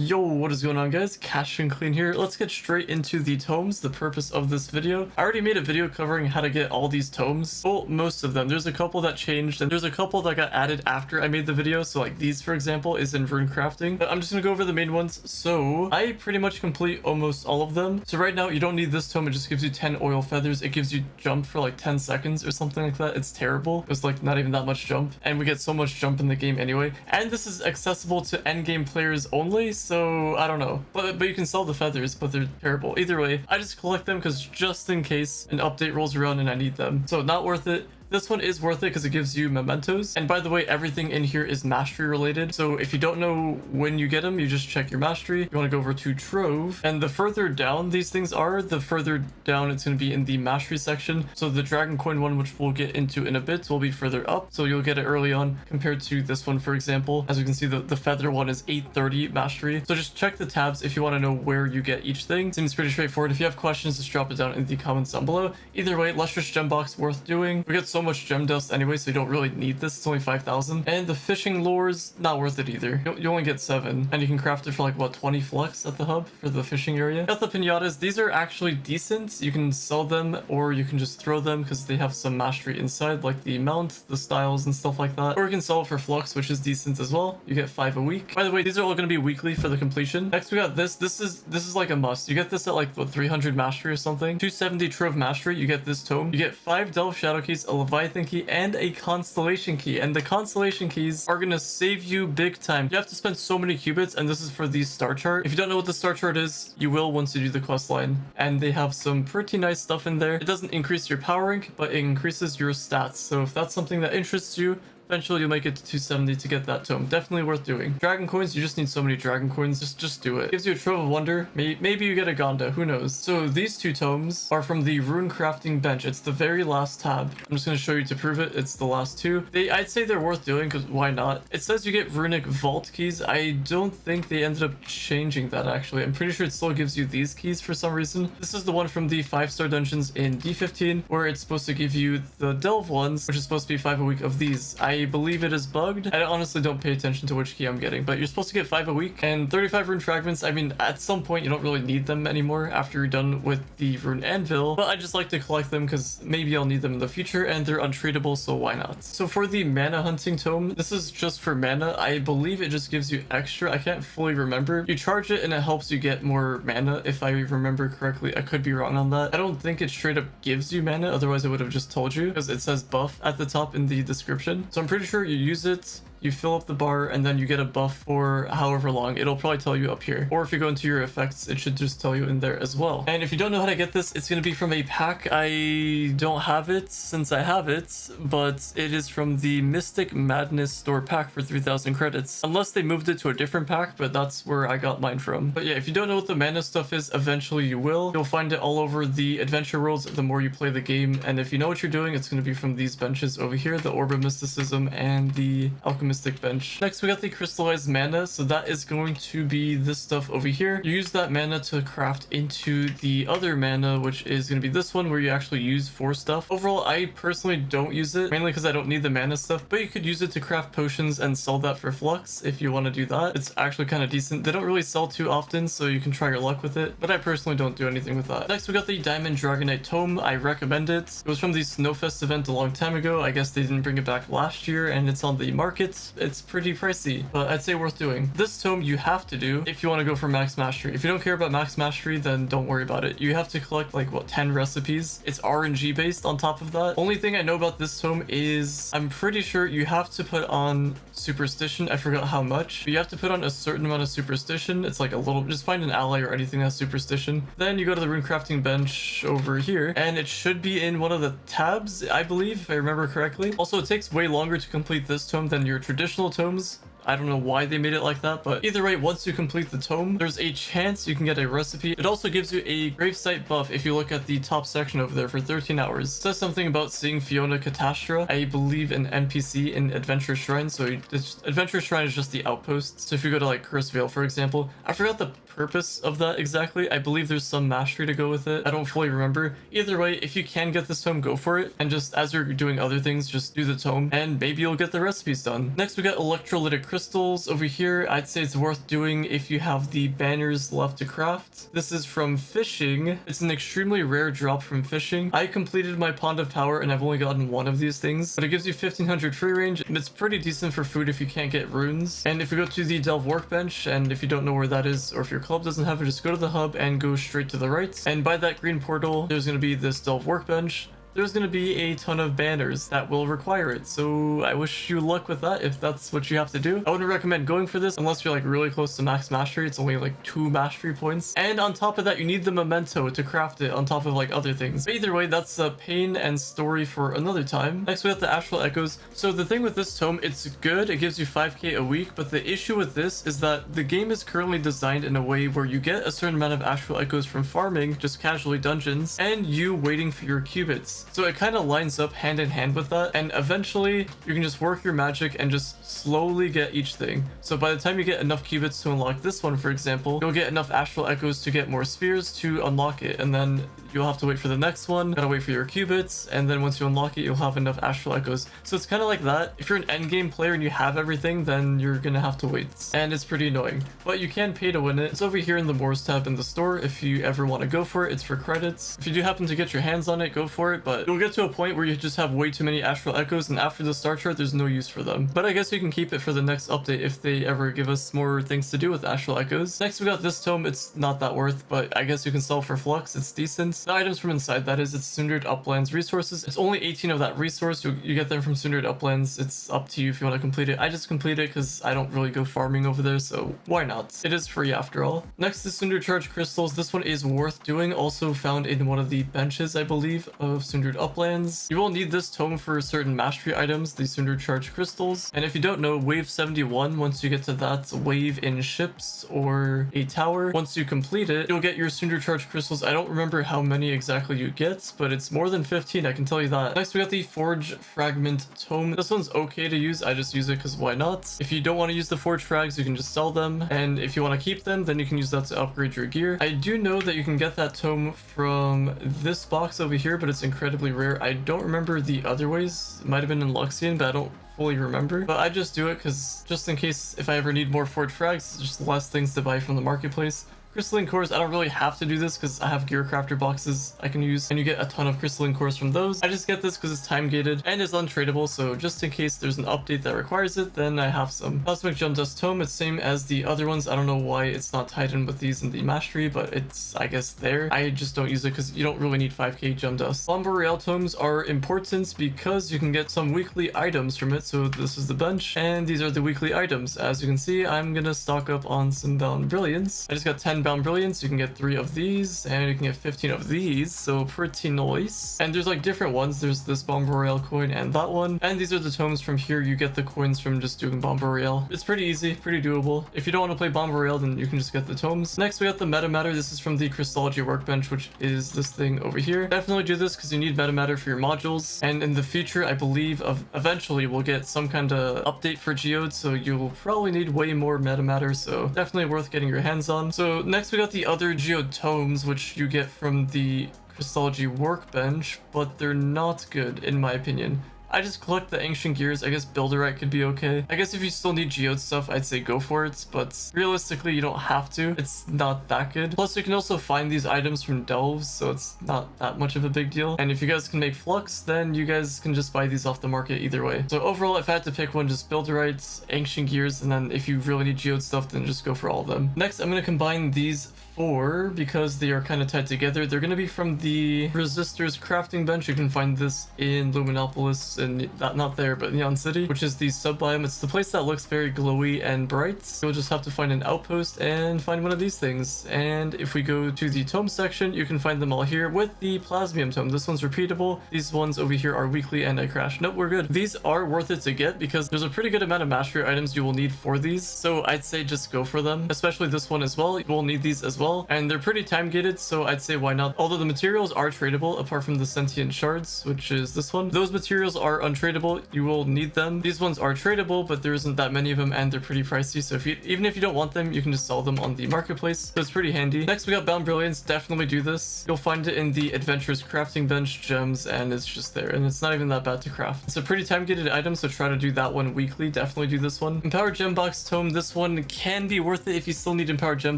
Yo, what is going on, guys? CashinClean here. Let's get straight into the tomes, the purpose of this video. I already made a video covering how to get all these tomes. Well, most of them. There's a couple that changed, and there's a couple that got added after I made the video. So like these, for example, is in rune crafting. But I'm just gonna go over the main ones. So I pretty much complete almost all of them. So right now, you don't need this tome. It just gives you 10 oil feathers. It gives you jump for like 10 seconds or something like that. It's terrible. It's like not even that much jump. And we get so much jump in the game anyway. And this is accessible to endgame players only. So I don't know, but you can sell the feathers, but they're terrible. Either way, I just collect them because just in case an update rolls around and I need them. So not worth it. This one is worth it because it gives you mementos. And by the way, everything in here is mastery related. So if you don't know when you get them, you just check your mastery. You want to go over to Trove. And the further down these things are, the further down it's going to be in the mastery section. So the dragon coin one, which we'll get into in a bit, will be further up. So you'll get it early on compared to this one, for example. As you can see, the feather one is 830 mastery. So just check the tabs if you want to know where you get each thing. Seems pretty straightforward. If you have questions, just drop it down in the comments down below. Either way, lustrous gem box worth doing. We get so much gem dust anyway, so you don't really need this. It's only 5,000. And the fishing lures, not worth it either. You only get 7, and you can craft it for like what, 20 flux at the hub for the fishing area. Got the pinatas. These are actually decent. You can sell them or you can just throw them because they have some mastery inside, like the mount, the styles, and stuff like that. Or you can sell it for flux, which is decent as well. You get 5 a week. By the way, these are all going to be weekly for the completion. Next we got this. This is like a must. You get this at like what, 300 mastery or something. 270 Trove mastery. You get this tome. You get 5 delve shadow keys, a leviathan key, and a constellation key. And the constellation keys are gonna save you big time. You have to spend so many cubits, and this is for the star chart. If you don't know what the star chart is, you will once you do the quest line. And they have some pretty nice stuff in there. It doesn't increase your power rank, but it increases your stats. So if that's something that interests you, eventually you'll make it to 270 to get that tome. Definitely worth doing. Dragon coins, you just need so many dragon coins. Just do it. Gives you a Trove of Wonder. Maybe you get a Gonda, who knows. So these 2 tomes are from the rune crafting bench. It's the very last tab. I'm just going to show you to prove it. It's the last 2. I'd say they're worth doing because why not? It says you get runic vault keys. I don't think they ended up changing that actually. I'm pretty sure it still gives you these keys for some reason. This is the one from the 5-star dungeons in D15 where it's supposed to give you the delve ones, which is supposed to be 5 a week of these. I believe it is bugged. I honestly don't pay attention to which key I'm getting, but you're supposed to get 5 a week. And 35 rune fragments, I mean, at some point you don't really need them anymore after you're done with the rune anvil, but I just like to collect them because maybe I'll need them in the future, and they're untreatable, so why not? So for the mana hunting tome, this is just for mana. I believe it just gives you extra. I can't fully remember. You charge it and it helps you get more mana, if I remember correctly. I could be wrong on that. I don't think it straight up gives you mana, otherwise I would have just told you, because it says buff at the top in the description. So I'm pretty sure you use it, you fill up the bar, and then you get a buff for however long. It'll probably tell you up here. Or if you go into your effects, it should just tell you in there as well. And if you don't know how to get this, it's going to be from a pack. I don't have it since I have it, but it is from the Mystic Madness store pack for 3,000 credits. Unless they moved it to a different pack, but that's where I got mine from. But yeah, if you don't know what the mana stuff is, eventually you will. You'll find it all over the adventure worlds the more you play the game. And if you know what you're doing, it's going to be from these benches over here, the Orb of Mysticism and the Alchemist bench. Next we got the crystallized mana, so that is going to be this stuff over here. You use that mana to craft into the other mana, which is going to be this one where you actually use for stuff. Overall, I personally don't use it, mainly because I don't need the mana stuff, but you could use it to craft potions and sell that for flux if you want to do that. It's actually kind of decent. They don't really sell too often, so you can try your luck with it, but I personally don't do anything with that. Next we got the Diamond Dragonite Tome. I recommend it. It was from the Snowfest event a long time ago. I guess they didn't bring it back last year, and it's on the market. It's pretty pricey, but I'd say worth doing. This tome you have to do if you want to go for max mastery. If you don't care about max mastery, then don't worry about it. You have to collect like what, 10 recipes. It's RNG based on top of that. Only thing I know about this tome is I'm pretty sure you have to put on superstition. I forgot how much, but you have to put on a certain amount of superstition. It's like a little, just find an ally or anything that has superstition. Then you go to the rune crafting bench over here, and it should be in one of the tabs, I believe, if I remember correctly. Also, it takes way longer to complete this tome than your traditional tomes. I don't know why they made it like that, but either way, once you complete the tome, there's a chance you can get a recipe. It also gives you a gravesite buff if you look at the top section over there for 13 hours. It says something about seeing Fiona Catastra, I believe an NPC in Adventure Shrine. So Adventure Shrine is just the outpost. So if you go to like Cursevale, for example, I forgot the purpose of that exactly. I believe there's some mastery to go with it. I don't fully remember. Either way, if you can get this tome, go for it. And just as you're doing other things, just do the tome and maybe you'll get the recipes done. Next, we got electrolytic crystals over here, I'd say it's worth doing if you have the banners left to craft. This is from fishing. It's an extremely rare drop from fishing. I completed my Pond of Power and I've only gotten one of these things, but it gives you 1500 free range and it's pretty decent for food if you can't get runes. And if you go to the Delve workbench, and if you don't know where that is, or if your club doesn't have it, just go to the hub and go straight to the right. And by that green portal, there's going to be this Delve workbench. There's going to be a ton of banners that will require it, so I wish you luck with that if that's what you have to do. I wouldn't recommend going for this unless you're like really close to max mastery. It's only like 2 mastery points, and on top of that you need the memento to craft it on top of like other things. But either way, that's a pain and story for another time. Next we have the astral echoes. So the thing with this tome, it's good, it gives you 5k a week, but the issue with this is that the game is currently designed in a way where you get a certain amount of astral echoes from farming just casually dungeons and you waiting for your cubits. So it kind of lines up hand in hand with that, and eventually you can just work your magic and just slowly get each thing. So by the time you get enough cubits to unlock this one, for example, you'll get enough astral echoes to get more spheres to unlock it, and then you'll have to wait for the next one, gotta wait for your cubits, and then once you unlock it, you'll have enough astral echoes. So it's kind of like that. If you're an endgame player and you have everything, then you're gonna have to wait, and it's pretty annoying. But you can pay to win it. It's over here in the Moors tab in the store. If you ever want to go for it, it's for credits. If you do happen to get your hands on it, go for it, but you'll get to a point where you just have way too many astral echoes, and after the star chart, there's no use for them. But I guess you can keep it for the next update if they ever give us more things to do with astral echoes. Next, we got this tome. It's not that worth, but I guess you can sell for flux. It's decent. The items from inside, that is, it's Sundered Uplands resources. It's only 18 of that resource. You get them from Sundered Uplands. It's up to you if you want to complete it. I just complete it because I don't really go farming over there, so why not? It is free after all. Next is Sundered Charge Crystals. This one is worth doing. Also found in one of the benches, I believe, of Sundered Uplands. You will need this tome for certain mastery items, the Sundered Charge Crystals. And if you don't know, wave 71, once you get to that wave in ships or a tower, once you complete it, you'll get your Sundered Charge Crystals. I don't remember how many exactly you get, but it's more than 15, I can tell you that. Next, we got the Forge Fragment Tome. This one's okay to use. I just use it because why not? If you don't want to use the Forge Frags, you can just sell them. And if you want to keep them, then you can use that to upgrade your gear. I do know that you can get that tome from this box over here, but it's incredibly rare. I don't remember the other ways. It might have been in Luxian, but I don't fully remember. But I just do it because just in case if I ever need more Forge Frags, it's just less things to buy from the marketplace. Crystalline cores, I don't really have to do this because I have gear crafter boxes I can use, and you get a ton of crystalline cores from those. I just get this because it's time gated and is untradeable, so just in case there's an update that requires it, then I have some. Cosmic Gem Dust Tome, it's same as the other ones. I don't know why it's not tied in with these in the mastery, but it's, I guess, there. I just don't use it because you don't really need 5k gem dust. Boreal tomes are important because you can get some weekly items from it. So this is the bench, and these are the weekly items. As you can see, I'm gonna stock up on some Bound Brilliance. I just got 10 Bound Brilliance. You can get 3 of these, and you can get 15 of these, so pretty nice. And there's like different ones. There's this Boreal coin and that one, and these are the tomes from here. You get the coins from just doing Boreal. It's pretty easy, pretty doable. If you don't want to play Boreal, then you can just get the tomes. Next, we got the Metamatter. This is from the Crystology workbench, which is this thing over here. Definitely do this because you need Metamatter for your modules, and in the future, I believe eventually we'll get some kind of update for Geode, so you'll probably need way more Metamatter, so definitely worth getting your hands on. So next we got the other Geode tomes, which you get from the Crystology workbench, but they're not good in my opinion. I just collect the ancient gears. I guess Builderite could be okay. I guess if you still need Geode stuff, I'd say go for it, but realistically, you don't have to. It's not that good. Plus, you can also find these items from delves, so it's not that much of a big deal. And if you guys can make flux, then you guys can just buy these off the market either way. So overall, if I had to pick one, just Builderites, ancient gears, and then if you really need Geode stuff, then just go for all of them. Next, I'm going to combine these 4 because they are kind of tied together. They're going to be from the Resistor's crafting bench. You can find this in Luminopolis, and not there, but Neon City, which is the sub-biome. It's the place that looks very glowy and bright. You'll just have to find an outpost and find one of these things. And if we go to the tome section, you can find them all here with the Plasmium tome. This one's repeatable. These ones over here are weekly, and I crashed. Nope, we're good. These are worth it to get because there's a pretty good amount of mastery items you will need for these. So I'd say just go for them, especially this one as well. You will need these as well. well, and they're pretty time gated, so I'd say why not. Although the materials are tradable apart from the sentient shards, which is this one. Those materials are untradable. You will need them. These ones are tradable, but there isn't that many of them and they're pretty pricey, so even if you don't want them, you can just sell them on the marketplace, so it's pretty handy. Next we got Bound Brilliance. Definitely do this. You'll find it in the Adventurous Crafting Bench gems, and it's just there, and it's not even that bad to craft. It's a pretty time gated item, so try to do that one weekly. Definitely do this one. Empowered Gem Box Tome. This one can be worth it if you still need Empowered Gem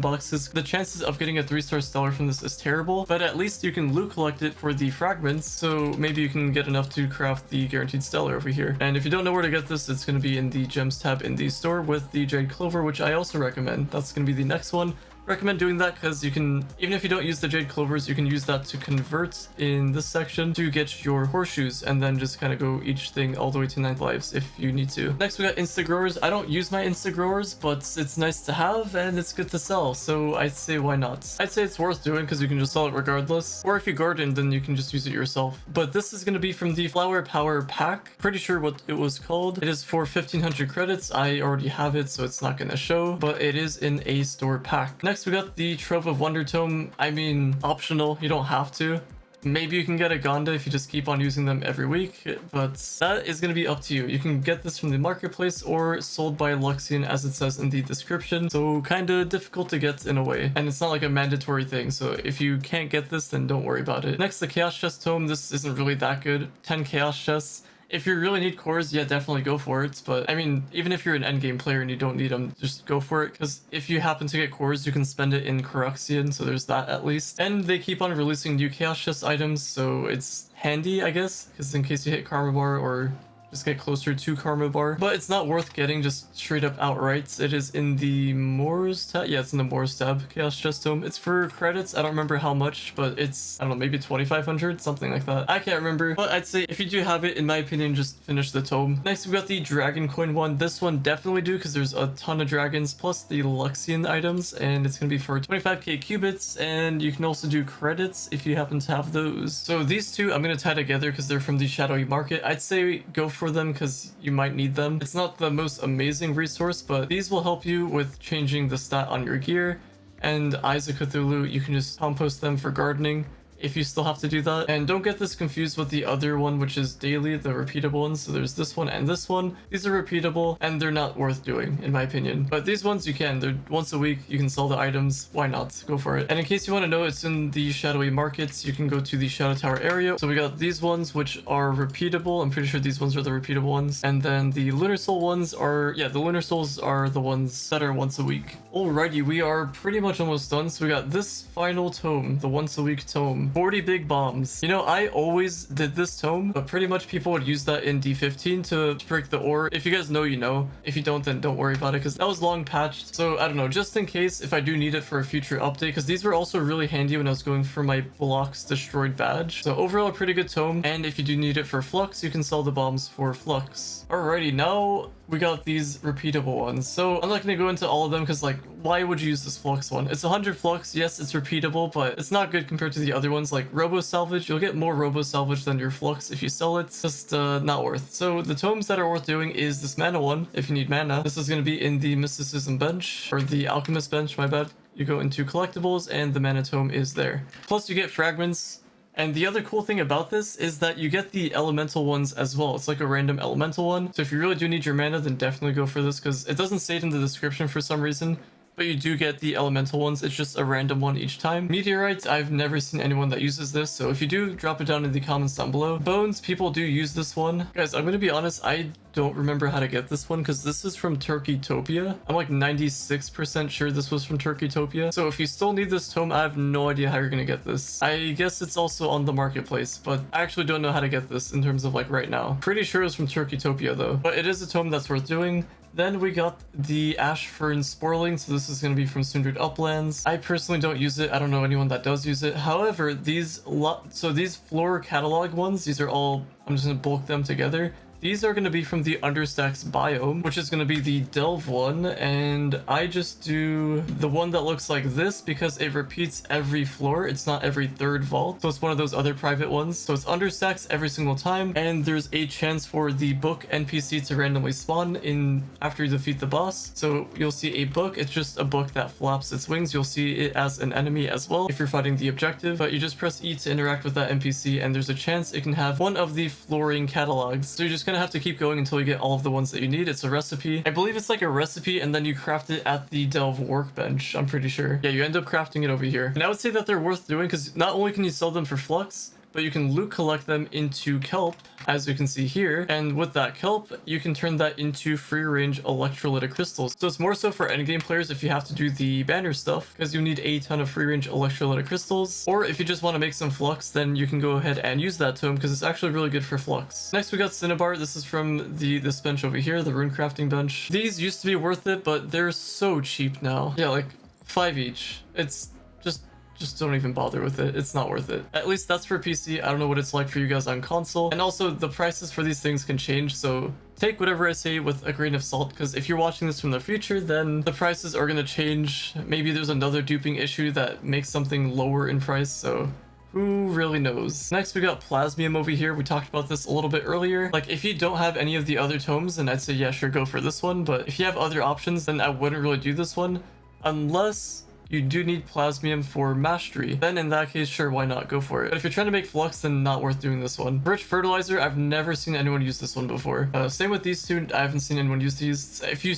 Boxes. The chances of getting a 3-star stellar from this is terrible, but at least you can loot collect it for the fragments, so maybe you can get enough to craft the guaranteed stellar over here. And if you don't know where to get this, it's going to be in the gems tab in the store with the Jade Clover, which I also recommend. That's going to be the next one. Recommend doing that because you can, even if you don't use the Jade Clovers, you can use that to convert in this section to get your horseshoes, and then just kind of go each thing all the way to 9th lives if you need to. Next we got Insta Growers. I don't use my Insta Growers, but it's nice to have and it's good to sell, so I'd say why not. I'd say it's worth doing because you can just sell it regardless, or if you garden then you can just use it yourself. But this is going to be from the Flower Power pack. Pretty sure what it was called. It is for 1500 credits. I already have it, so it's not going to show, but it is in a store pack. Next we got the Trove of Wonder Tome. I mean, optional, you don't have to. Maybe you can get a Gonda if you just keep on using them every week, but that is going to be up to you. You can get this from the marketplace or sold by Luxian as it says in the description, so kind of difficult to get in a way, and it's not like a mandatory thing, so if you can't get this then don't worry about it. Next, the Chaos Chest Tome. This isn't really that good. 10 Chaos Chests. If you really need cores, yeah, definitely go for it. But I mean, even if you're an endgame player and you don't need them, just go for it. Because if you happen to get cores, you can spend it in Coruxian, so there's that at least. And they keep on releasing new Chaos Chest items, so it's handy, I guess. Because in case you hit Karma Bar or just get closer to Karma Bar. But it's not worth getting just straight up outright. It is in the Moors tab. Yeah, it's in the Moors tab. Chaos Chest Tome. It's for credits. I don't remember how much, but it's, I don't know, maybe 2500, something like that. I can't remember. But I'd say if you do have it, in my opinion, just finish the tome. Next, we got the Dragon Coin one. This one definitely do because there's a ton of dragons plus the Luxian items, and it's gonna be for 25k cubits, and you can also do credits if you happen to have those. So these two I'm gonna tie together because they're from the Shadowy Market. I'd say go for them because you might need them. It's not the most amazing resource, but these will help you with changing the stat on your gear. And Eyes of Cthulhu, you can just compost them for gardening if you still have to do that. And don't get this confused with the other one, which is daily, the repeatable ones. So there's this one and this one. These are repeatable and they're not worth doing in my opinion, but these ones you can. They're once a week, you can sell the items. Why not? Go for it. And in case you want to know, it's in the Shadowy Markets. You can go to the Shadow Tower area. So we got these ones which are repeatable. I'm pretty sure these ones are the repeatable ones, and then the Lunar Soul ones are, yeah, the Lunar Souls are the ones that are once a week. Alrighty, we are pretty much almost done. So we got this final tome, the once a week tome. 40 big bombs. You know, I always did this tome, but pretty much people would use that in D15 to break the ore. If you guys know, you know. If you don't, then don't worry about it because that was long patched. So I don't know, just in case if I do need it for a future update, because these were also really handy when I was going for my blocks destroyed badge. So overall, a pretty good tome. And if you do need it for flux, you can sell the bombs for flux. Alrighty, now we got these repeatable ones. So I'm not going to go into all of them because, like, why would you use this flux one? It's 100 flux. Yes, it's repeatable, but it's not good compared to the other ones. Like Robo Salvage, you'll get more Robo Salvage than your flux if you sell it. It's just not worth. So the tomes that are worth doing is this mana one if you need mana. This is going to be in the Mysticism bench, or the Alchemist bench, my bad. You go into collectibles and the mana tome is there. Plus you get fragments. And the other cool thing about this is that you get the elemental ones as well. It's like a random elemental one. So if you really do need your mana, then definitely go for this because it doesn't say it in the description for some reason. But you do get the elemental ones. It's just a random one each time. Meteorites, I've never seen anyone that uses this. So if you do, drop it down in the comments down below. Bones, people do use this one. Guys, I'm going to be honest, I don't remember how to get this one because this is from Turkeytopia. I'm like 96% sure this was from Turkeytopia. So if you still need this tome, I have no idea how you're going to get this. I guess it's also on the marketplace, but I actually don't know how to get this in terms of like right now. Pretty sure it's from Turkeytopia though. But it is a tome that's worth doing. Then we got the Ash Fern Sporling, so this is going to be from Sundered Uplands. I personally don't use it. I don't know anyone that does use it. However, these floor catalog ones, these are all, I'm just going to bulk them together. These are going to be from the Understacks biome, which is going to be the Delve one, and I just do the one that looks like this because it repeats every floor. It's not every third vault, so it's one of those other private ones. So it's Understacks every single time, and there's a chance for the book NPC to randomly spawn in after you defeat the boss. So you'll see a book. It's just a book that flaps its wings. You'll see it as an enemy as well if you're fighting the objective, but you just press E to interact with that NPC, and there's a chance it can have one of the flooring catalogs. So you're just gonna have to keep going until you get all of the ones that you need. It's a recipe. I believe it's like a recipe, and then you craft it at the Delve workbench, I'm pretty sure. Yeah, you end up crafting it over here. And I would say that they're worth doing because not only can you sell them for flux, but you can loot collect them into kelp, as you can see here. And with that kelp, you can turn that into free range electrolytic crystals. So it's more so for endgame players if you have to do the banner stuff, because you need a ton of free range electrolytic crystals. Or if you just want to make some flux, then you can go ahead and use that tome because it's actually really good for flux. Next we got Cinnabar. This is from this bench over here, the rune crafting bench. These used to be worth it, but they're so cheap now. Yeah, like 5 each. It's just don't even bother with it. It's not worth it. At least that's for PC. I don't know what it's like for you guys on console. And also the prices for these things can change, so take whatever I say with a grain of salt, because if you're watching this from the future, then the prices are going to change. Maybe there's another duping issue that makes something lower in price, so who really knows? Next we got Plasmium over here. We talked about this a little bit earlier. Like if you don't have any of the other tomes, then I'd say yeah, sure, go for this one. But if you have other options, then I wouldn't really do this one unless you do need Plasmium for mastery. Then in that case, sure, why not? Go for it. But if you're trying to make flux, then not worth doing this one. Rich Fertilizer, I've never seen anyone use this one before. Same with these two, I haven't seen anyone use these. If you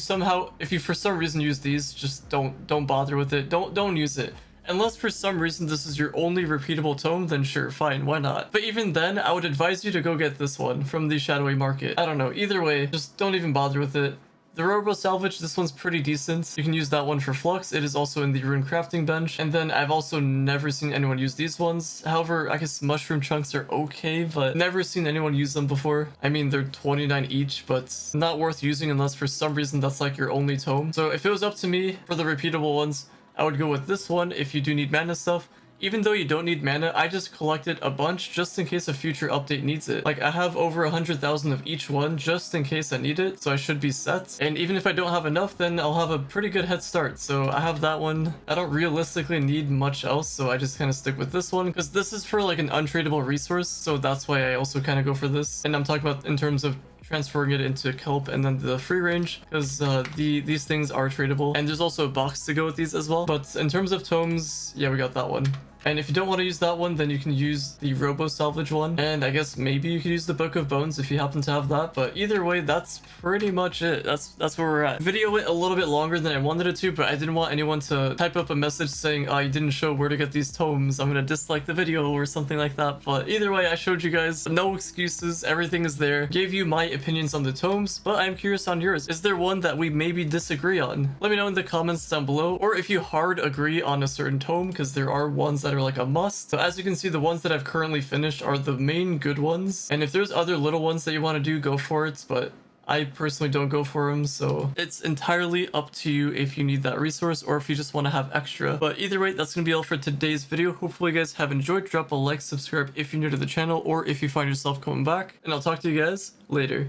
for some reason use these, just don't bother with it. Don't use it. Unless for some reason this is your only repeatable tome, then sure, fine, why not? But even then, I would advise you to go get this one from the Shadowy Market. I don't know, either way, just don't even bother with it. The Robo Salvage, this one's pretty decent. You can use that one for flux. It is also in the rune crafting bench. And then I've also never seen anyone use these ones. However, I guess mushroom chunks are okay, but never seen anyone use them before. I mean, they're 29 each, but not worth using unless for some reason that's like your only tome. So if it was up to me for the repeatable ones, I would go with this one if you do need mana stuff. Even though you don't need mana, I just collected a bunch just in case a future update needs it. Like I have over 100,000 of each one just in case I need it, so I should be set. And even if I don't have enough, then I'll have a pretty good head start. So I have that one. I don't realistically need much else, so I just kind of stick with this one because this is for like an untradeable resource, so that's why I also kind of go for this. And I'm talking about in terms of transferring it into kelp and then the free range, because these things are tradable, and there's also a box to go with these as well. But in terms of tomes, yeah, we got that one. And if you don't want to use that one, then you can use the Robo Salvage one. And I guess maybe you could use the Book of Bones if you happen to have that. But either way, that's pretty much it. That's where we're at. Video went a little bit longer than I wanted it to, but I didn't want anyone to type up a message saying, oh, you didn't show where to get these tomes, I'm gonna dislike the video or something like that. But either way, I showed you guys. No excuses. Everything is there. Gave you my opinions on the tomes, but I'm curious on yours. Is there one that we maybe disagree on? Let me know in the comments down below, or if you hard agree on a certain tome, because there are ones that are like a must. So as you can see, the ones that I've currently finished are the main good ones, and if there's other little ones that you want to do, go for it, but I personally don't go for them, so it's entirely up to you if you need that resource or if you just want to have extra. But either way, that's gonna be all for today's video. Hopefully you guys have enjoyed. Drop a like, subscribe if you're new to the channel, or if you find yourself coming back, and I'll talk to you guys later.